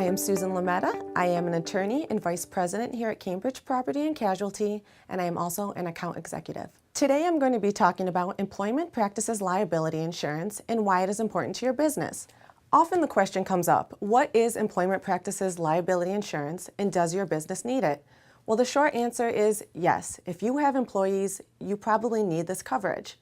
I am Susan Lametta. I am an attorney and vice president here at Cambridge Property and Casualty, and I am also an account executive. Today I'm going to be talking about employment practices liability insurance and why it is important to your business. Often the question comes up, what is employment practices liability insurance and does your business need it? Well, the short answer is yes. If you have employees, you probably need this coverage.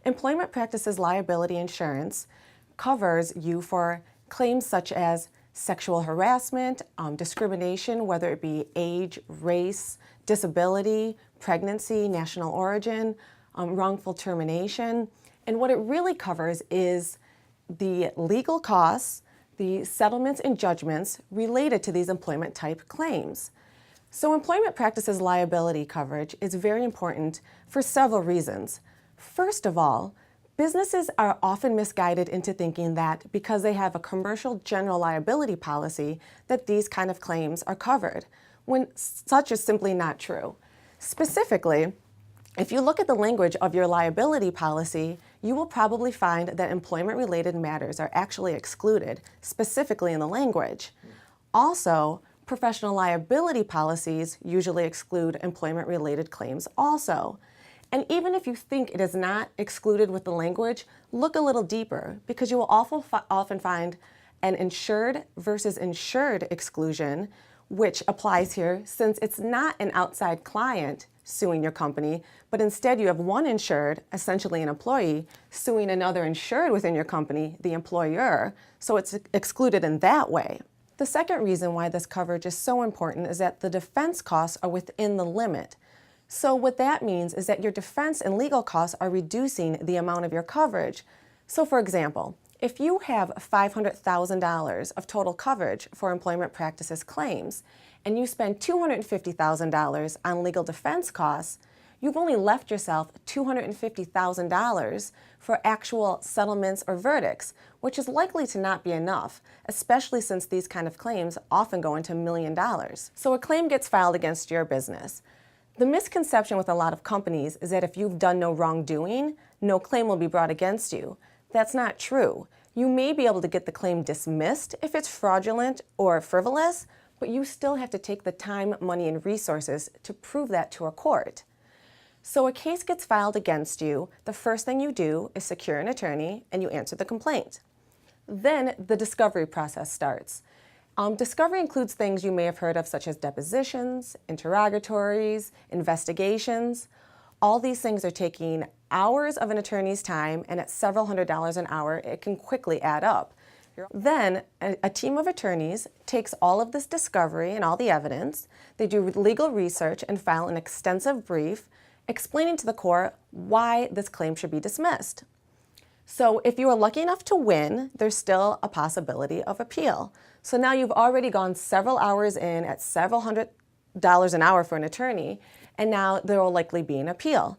Employment practices liability insurance covers you for claims such as sexual harassment, discrimination, whether it be age, race, disability, pregnancy, national origin, wrongful termination. And what it really covers is the legal costs, the settlements and judgments related to these employment type claims. So employment practices liability coverage is very important for several reasons. First of all, businesses are often misguided into thinking that because they have a commercial general liability policy that these kind of claims are covered, when such is simply not true. Specifically, if you look at the language of your liability policy, you will probably find that employment-related matters are actually excluded, specifically in the language. Also, professional liability policies usually exclude employment-related claims also. And even if you think it is not excluded with the language, look a little deeper because you will often find an insured versus insured exclusion, which applies here since it's not an outside client suing your company, but instead you have one insured, essentially an employee, suing another insured within your company, the employer, so it's excluded in that way. The second reason why this coverage is so important is that the defense costs are within the limit. So what that means is that your defense and legal costs are reducing the amount of your coverage. So for example, if you have $500,000 of total coverage for employment practices claims, and you spend $250,000 on legal defense costs, you've only left yourself $250,000 for actual settlements or verdicts, which is likely to not be enough, especially since these kind of claims often go into $1 million. So a claim gets filed against your business. The misconception with a lot of companies is that if you've done no wrongdoing, no claim will be brought against you. That's not true. You may be able to get the claim dismissed if it's fraudulent or frivolous, but you still have to take the time, money, and resources to prove that to a court. So a case gets filed against you, the first thing you do is secure an attorney and you answer the complaint. Then the discovery process starts. Discovery includes things you may have heard of such as depositions, interrogatories, investigations. All these things are taking hours of an attorney's time, and at several $100s an hour, it can quickly add up. Then a team of attorneys takes all of this discovery and all the evidence, they do legal research and file an extensive brief explaining to the court why this claim should be dismissed. So if you are lucky enough to win, there's still a possibility of appeal. So now you've already gone several hours in at several $100s an hour for an attorney, and now there will likely be an appeal.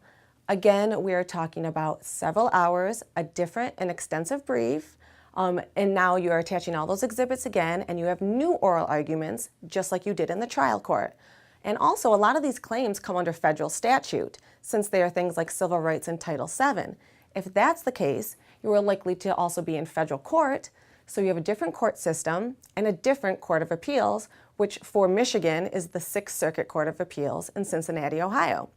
Again, we are talking about several hours, a different and extensive brief, and now you are attaching all those exhibits again, and you have new oral arguments, just like you did in the trial court. And also, a lot of these claims come under federal statute, since they are things like civil rights and Title VII. If that's the case, you are likely to also be in federal court, so you have a different court system and a different Court of Appeals, which for Michigan is the Sixth Circuit Court of Appeals in Cincinnati, Ohio.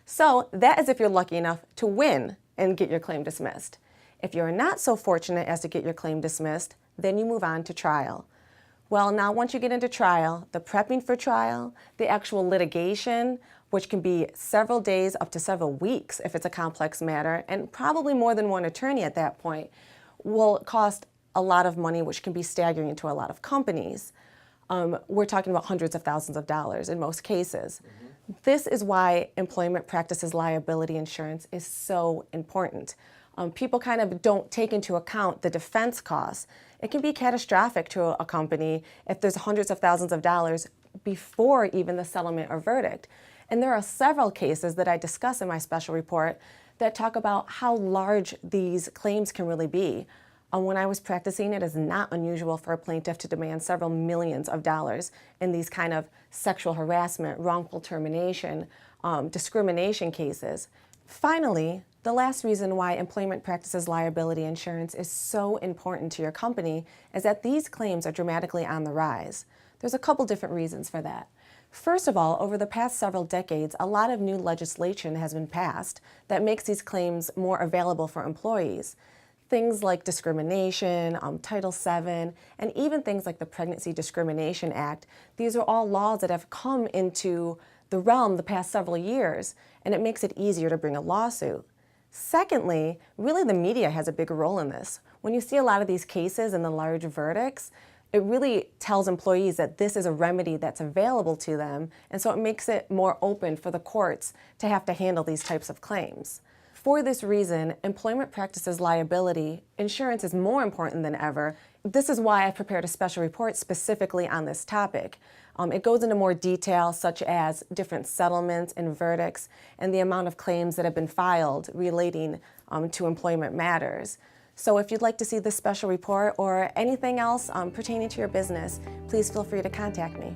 So that is if you're lucky enough to win and get your claim dismissed. If you're not so fortunate as to get your claim dismissed, then you move on to trial. Well, now once you get into trial, the prepping for trial, the actual litigation, which can be several days up to several weeks if it's a complex matter, and probably more than one attorney at that point, will cost a lot of money, which can be staggering to a lot of companies. We're talking about hundreds of thousands of dollars in most cases. This is why employment practices liability insurance is so important. People kind of don't take into account the defense costs. It can be catastrophic to a company if there's hundreds of thousands of dollars before even the settlement or verdict. And there are several cases that I discuss in my special report that talk about how large these claims can really be. When I was practicing, it is not unusual for a plaintiff to demand several millions of dollars in these kind of sexual harassment, wrongful termination, discrimination cases. Finally, the last reason why employment practices liability insurance is so important to your company is that these claims are dramatically on the rise. There's a couple different reasons for that. First of all, over the past several decades, a lot of new legislation has been passed that makes these claims more available for employees. Things like discrimination, Title VII, and even things like the Pregnancy Discrimination Act. These are all laws that have come into the realm the past several years, and it makes it easier to bring a lawsuit. Secondly, really the media has a big role in this. When you see a lot of these cases and the large verdicts, it really tells employees that this is a remedy that's available to them, and so it makes it more open for the courts to have to handle these types of claims. For this reason, employment practices liability insurance is more important than ever. This is why I prepared a special report specifically on this topic. It goes into more detail, such as different settlements and verdicts and the amount of claims that have been filed relating to employment matters. So if you'd like to see this special report or anything else pertaining to your business, please feel free to contact me.